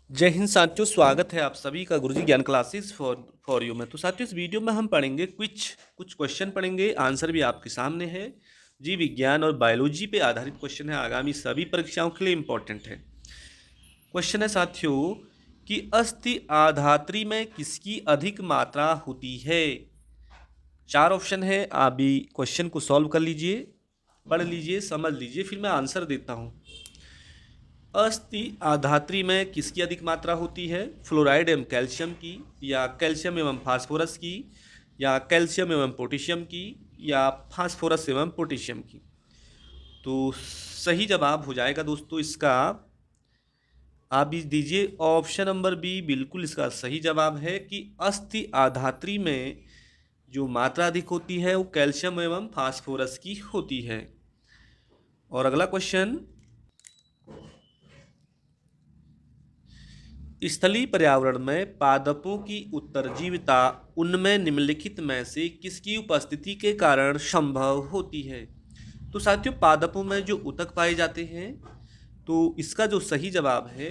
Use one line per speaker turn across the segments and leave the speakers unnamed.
जय हिंद साथियों, स्वागत है आप सभी का गुरुजी ज्ञान क्लासेस फॉर यू में। तो साथियों, इस वीडियो में हम पढ़ेंगे कुछ क्वेश्चन पढ़ेंगे, आंसर भी आपके सामने है। जीव विज्ञान और बायोलॉजी पे आधारित क्वेश्चन है, आगामी सभी परीक्षाओं के लिए इंपॉर्टेंट है। क्वेश्चन है साथियों कि अस्थि आधात्री में किसकी अधिक मात्रा होती है। चार ऑप्शन है, आप भी क्वेश्चन को सॉल्व कर लीजिए, पढ़ लीजिए, समझ लीजिए, फिर मैं आंसर देता हूँ। अस्थि आधात्री में किसकी अधिक मात्रा होती है? फ्लोराइड एवं कैल्शियम की, या कैल्शियम एवं फास्फोरस की, या कैल्शियम एवं पोटेशियम की, या फास्फोरस एवं पोटेशियम की। तो सही जवाब हो जाएगा दोस्तों इसका, आप भी दीजिए ऑप्शन नंबर बी, बिल्कुल इसका सही जवाब है कि अस्थि आधात्री में जो मात्रा अधिक होती है वो कैल्शियम एवं फास्फोरस की होती है। और अगला क्वेश्चन, स्थलीय पर्यावरण में पादपों की उत्तरजीविता उनमें निम्नलिखित में से किसकी उपस्थिति के कारण संभव होती है? तो साथियों, पादपों में जो ऊतक पाए जाते हैं, तो इसका जो सही जवाब है,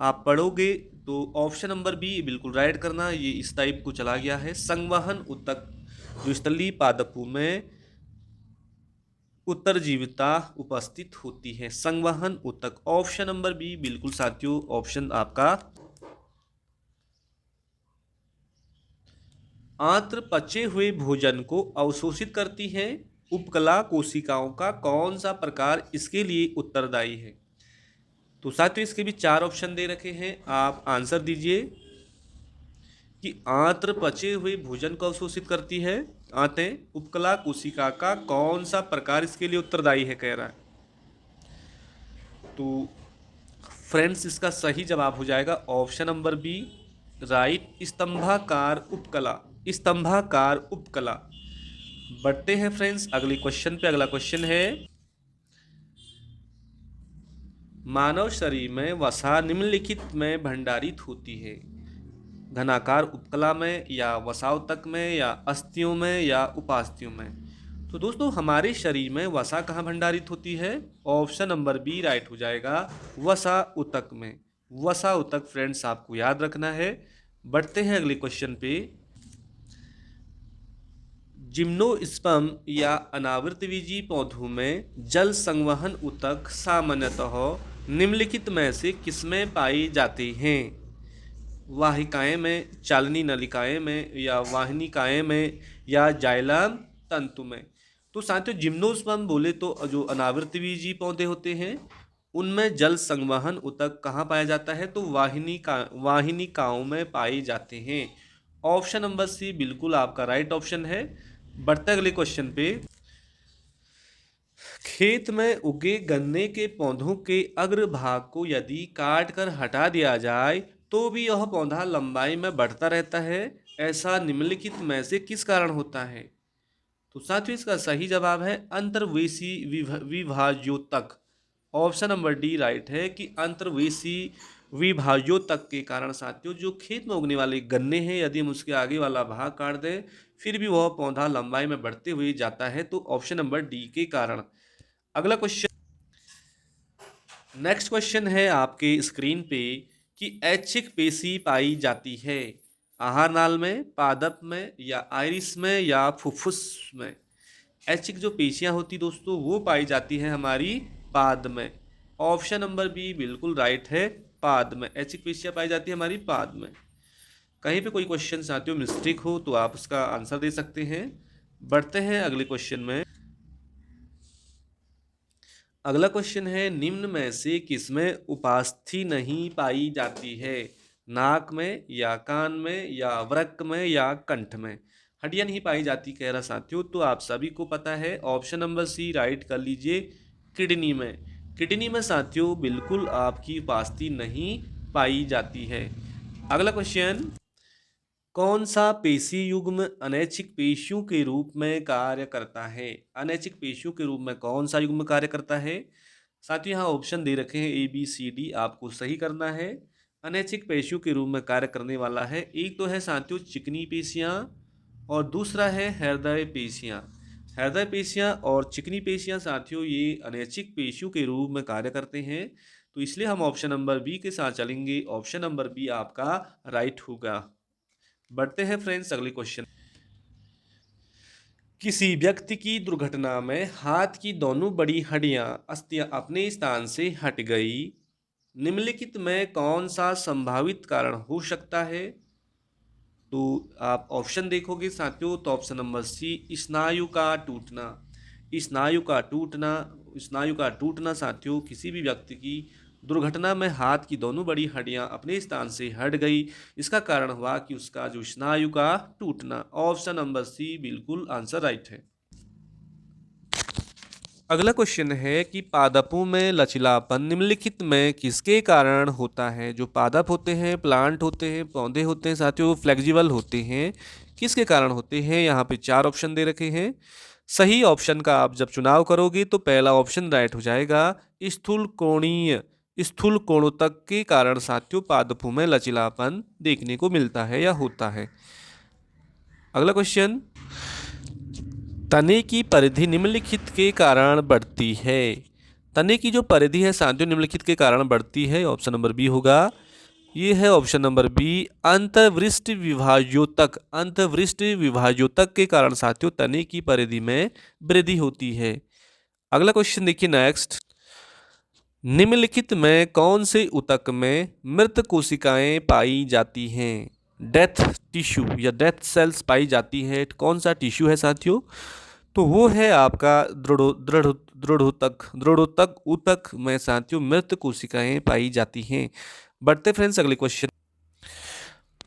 आप पढ़ोगे तो ऑप्शन नंबर बी बिल्कुल राइट करना। ये इस टाइप को चला गया है, संवहन ऊतक जो स्थलीय पादपों में उत्तरजीविता उपस्थित होती है, संवहन ऊतक। ऑप्शन नंबर बी बिल्कुल साथियों, ऑप्शन आपका। आंत्र पचे हुए भोजन को अवशोषित करती है, उपकला कोशिकाओं का कौन सा प्रकार इसके लिए उत्तरदायी है? तो साथियों, इसके भी चार ऑप्शन दे रखे हैं, आप आंसर दीजिए कि आंत्र पचे हुए भोजन को अवशोषित करती है, आंतें, उपकला कोशिका का कौन सा प्रकार इसके लिए उत्तरदायी है, कह रहा है। तो फ्रेंड्स, इसका सही जवाब हो जाएगा ऑप्शन नंबर बी, राइट, स्तंभाकार उपकला। स्तंभाकार उपकला। बढ़ते हैं फ्रेंड्स अगले क्वेश्चन पे। अगला क्वेश्चन है, मानव शरीर में वसा निम्नलिखित में भंडारित होती है? घनाकार उपकला में, या वसावतक में, या अस्थियों में, या उपास्थियों में। तो दोस्तों, हमारे शरीर में वसा कहाँ भंडारित होती है? ऑप्शन नंबर बी राइट हो जाएगा, वसा उतक में। वसा उतक फ्रेंड्स आपको याद रखना है। बढ़ते हैं अगले क्वेश्चन पे। जिम्नोस्पर्म या अनावृतबीजी पौधों में जल संवहन ऊतक सामान्यतः निम्नलिखित में से किसमें पाई जाती हैं? वाहिकाएं में, चालनी नलिकाएं में, या वाहिनिकाएं में, या जाइलम तंतु में। तो साथियों, जिम्नोस्पर्म बोले तो जो अनावृतबीजी पौधे होते हैं उनमें जल संवहन ऊतक कहाँ पाया जाता है? तो वाहिनिकाओं में पाए जाते हैं। ऑप्शन नंबर सी बिल्कुल आपका राइट ऑप्शन है। बढ़ते अगले क्वेश्चन पे। खेत में उगे गन्ने के पौधों के अग्रभाग को यदि काट कर हटा दिया जाए तो भी यह पौधा लंबाई में बढ़ता रहता है, ऐसा निम्नलिखित में से किस कारण होता है? तो साथियों, इसका सही जवाब है अंतर्वेशी विभाज्योतक। ऑप्शन नंबर डी राइट है कि अंतर्वेशी विभाज्योतक के कारण साथियों जो खेत में उगने वाले गन्ने हैं, यदि हम उसके आगे वाला भाग काट दें फिर भी वह पौधा लंबाई में बढ़ते हुए जाता है, तो ऑप्शन नंबर डी के कारण। अगला क्वेश्चन, नेक्स्ट क्वेश्चन है आपके स्क्रीन पे कि ऐच्छिक पेशी पाई जाती है आहार नाल में, पादप में, या आइरिस में, या फुफ्फुस में। ऐच्छिक जो पेशियां होती दोस्तों वो पाई जाती है हमारी पाद में। ऑप्शन नंबर बी बिल्कुल राइट है, पाद में ऐच्छिक पेशियां पाई जाती है हमारी पाद में। कहीं पे कोई क्वेश्चन साथियों मिस्टेक हो तो आप उसका आंसर दे सकते हैं। बढ़ते हैं अगले क्वेश्चन में। अगला क्वेश्चन है, निम्न में से किसमें उपास्थि नहीं पाई जाती है? नाक में, या कान में, या वृक्क में, या कंठ में। हड्डियां नहीं पाई जाती कह रहा साथियों, तो आप सभी को पता है ऑप्शन नंबर सी राइट कर लीजिए, किडनी में। किडनी में साथियों बिल्कुल आपकी उपास्थि नहीं पाई जाती है। अगला क्वेश्चन, कौन सा पेशी युग्म अनैच्छिक पेशियों के रूप में कार्य करता है? अनैच्छिक पेशियों के रूप में कौन सा युग्म कार्य करता है? साथियों, यहाँ ऑप्शन दे रखे हैं ए बी सी डी, आपको सही करना है। अनैच्छिक पेशियों के रूप में कार्य करने वाला है, एक तो है साथियों चिकनी पेशियाँ, और दूसरा है हृदय पेशियाँ। हृदय पेशियाँ और चिकनी पेशियाँ साथियों ये अनैच्छिक पेशियों के रूप में कार्य करते हैं। तो इसलिए हम ऑप्शन नंबर बी के साथ चलेंगे। ऑप्शन नंबर बी आपका राइट होगा। बढ़ते हैं फ्रेंड्स अगले क्वेश्चन। किसी व्यक्ति की दुर्घटना में हाथ की दोनों बड़ी हड्डियां अस्थियां अपने स्थान से हट गई। निम्नलिखित में कौन सा संभावित कारण हो सकता है? तो आप ऑप्शन देखोगे साथियों, तो ऑप्शन नंबर सी, स्नायु का टूटना। स्नायु का टूटना, स्नायु का टूटना साथियों, किसी भी व्यक्ति की दुर्घटना में हाथ की दोनों बड़ी हड्डियां अपने स्थान से हट गई, इसका कारण हुआ कि उसका जो स्नायु का टूटना। ऑप्शन नंबर सी बिल्कुल आंसर राइट है। अगला क्वेश्चन है कि पादपों में लचीलापन निम्नलिखित में किसके कारण होता है? जो पादप होते हैं, प्लांट होते हैं, पौधे होते हैं साथियों, फ्लेक्सिबल होते हैं, किसके कारण होते हैं? यहाँ पे 4 ऑप्शन दे रखे हैं। सही ऑप्शन का आप जब चुनाव करोगे तो पहला ऑप्शन राइट हो जाएगा। स्थूल कोणोत्तक के कारण साथियों पादपों में लचीलापन देखने को मिलता है या होता है। अगला क्वेश्चन, तने की परिधि निम्नलिखित के कारण बढ़ती है। तने की जो परिधि है साथियों निम्नलिखित के कारण बढ़ती है। ऑप्शन नंबर बी होगा। ये है ऑप्शन नंबर बी, अंतर्वृष्टि विभाजोतक। अंतर्वृष्टि विभाजोतक के कारण साथियों तने की परिधि में वृद्धि होती है। अगला क्वेश्चन देखिए नेक्स्ट, निम्नलिखित में कौन से ऊतक में मृत कोशिकाएं पाई जाती हैं? डेथ टिश्यू या डेथ सेल्स पाई जाती है। कौन सा टिश्यू है साथियों? तो वो है आपका दृढ़ोतक ऊतक में साथियों मृत कोशिकाएं पाई जाती हैं। बढ़ते फ्रेंड्स अगले क्वेश्चन,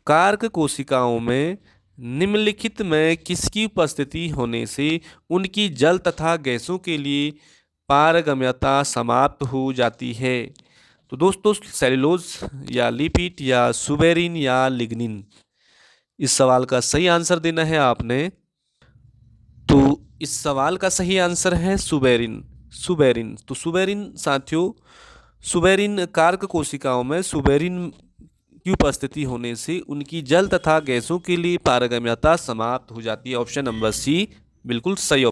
कार्क कोशिकाओं में निम्नलिखित में किसकी उपस्थिति होने से उनकी जल तथा गैसों के लिए पारगम्यता समाप्त हो जाती है? तो दोस्तों सेलुलोज या लिपिड या सुबेरिन या लिग्निन, इस सवाल का सही आंसर देना है आपने। तो इस सवाल का सही आंसर है सुबेरिन। सुबेरिन, तो सुबेरिन साथियों, सुबेरिन कार्क कोशिकाओं में सुबेरिन की उपस्थिति होने से उनकी जल तथा गैसों के लिए पारगम्यता समाप्त हो जाती है। ऑप्शन नंबर सी बिल्कुल सही।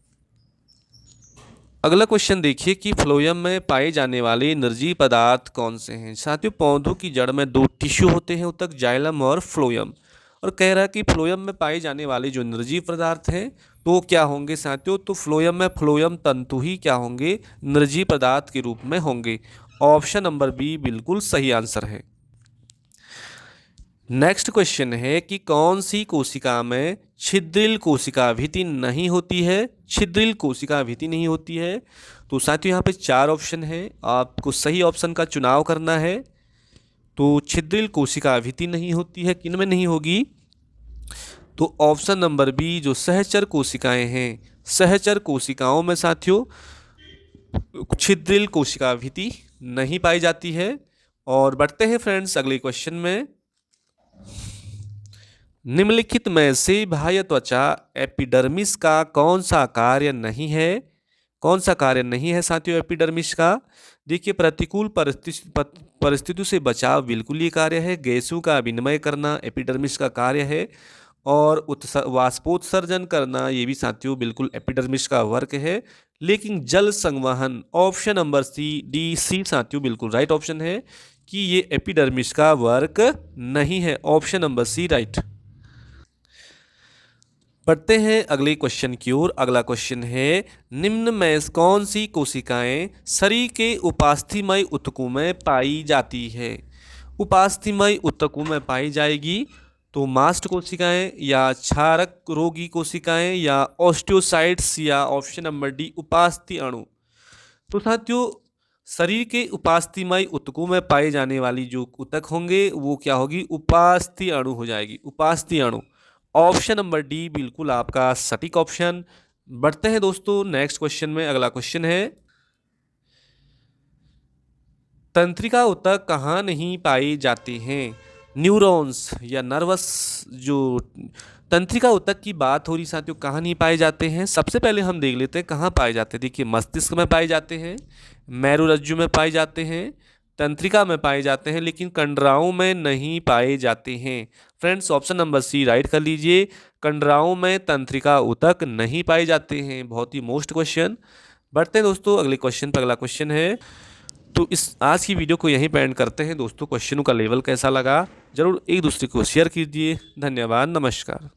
अगला क्वेश्चन देखिए कि फ्लोएम में पाए जाने वाले निर्जीव पदार्थ कौन से हैं? साथियों पौधों की जड़ में 2 टिश्यू होते हैं ऊतक, जाइलम और फ्लोएम। और कह रहा है कि फ्लोएम में पाए जाने वाले जो निर्जीव पदार्थ हैं तो क्या होंगे साथियों? तो फ्लोएम में फ्लोएम तंतु ही क्या होंगे? निर्जीव पदार्थ के रूप में होंगे। ऑप्शन नंबर बी बिल्कुल सही आंसर है। नेक्स्ट क्वेश्चन है कि कौन सी कोशिका में छिद्रिल कोशिका भित्ति नहीं होती है? छिद्रिल कोशिका भित्ति नहीं होती है। तो साथियों यहाँ पे 4 ऑप्शन है, आपको सही ऑप्शन का चुनाव करना है। तो छिद्रिल कोशिका भित्ति नहीं होती है, किन में नहीं होगी? तो ऑप्शन नंबर बी जो सहचर कोशिकाएं हैं, सहचर कोशिकाओं में साथियों छिद्रिल कोशिका भित्ति नहीं पाई जाती है। और बढ़ते हैं फ्रेंड्स अगले क्वेश्चन में, निम्नलिखित में से बाह्य त्वचा एपिडर्मिस का कौन सा कार्य नहीं है? कौन सा कार्य नहीं है साथियों एपिडर्मिस का? देखिए प्रतिकूल परिस्थितियों से बचाव बिल्कुल ये कार्य है। गैसों का विनिमय करना एपिडर्मिस का कार्य है। और वाष्पोत्सर्जन करना ये भी साथियों बिल्कुल एपिडर्मिस का वर्क है। लेकिन जल संवहन, option number C D C साथियों बिल्कुल राइट ऑप्शन है कि ये एपिडर्मिस का वर्क नहीं है। Option number C right. बढ़ते हैं अगले क्वेश्चन की ओर। अगला क्वेश्चन है, निम्न में कौन सी कोशिकाएं शरीर के उपास्थीमय ऊतकों में पाई जाती है? उपास्थीमय ऊतकों में पाई जाएगी तो मास्ट कोशिकाएं या क्षारक रोगी कोशिकाएं या ऑस्टियोसाइट्स या ऑप्शन नंबर डी उपास्थि अणु। तो साथियों शरीर के उपास्थीमय ऊतकों में पाए जाने वाली जो ऊतक होंगे वो क्या होगी? उपास्थि अणु हो जाएगी, उपास्थि अणु। ऑप्शन नंबर डी बिल्कुल आपका सटीक ऑप्शन। बढ़ते हैं दोस्तों नेक्स्ट क्वेश्चन में। अगला क्वेश्चन है, तंत्रिका ऊतक कहाँ नहीं पाए जाते हैं? न्यूरॉन्स या नर्वस, जो तंत्रिका ऊतक की बात हो रही साथियों कहाँ नहीं पाए जाते हैं? सबसे पहले हम देख लेते हैं कहाँ पाए जाते हैं। देखिए मस्तिष्क में पाए जाते हैं, मेरुरज्जु में पाए जाते हैं, तंत्रिका में पाए जाते हैं, लेकिन कंडराओं में नहीं पाए जाते हैं। Friends option number C right कर लीजिए, कंडराओं में तंत्रिका ऊतक नहीं पाए जाते हैं। बहुत ही मोस्ट क्वेश्चन। बढ़ते हैं दोस्तों अगले क्वेश्चन पर। अगला क्वेश्चन है, तो इस आज की वीडियो को यहीं पे एंड करते हैं दोस्तों। क्वेश्चनों का लेवल कैसा लगा ज़रूर एक दूसरे को शेयर कीजिए। धन्यवाद, नमस्कार।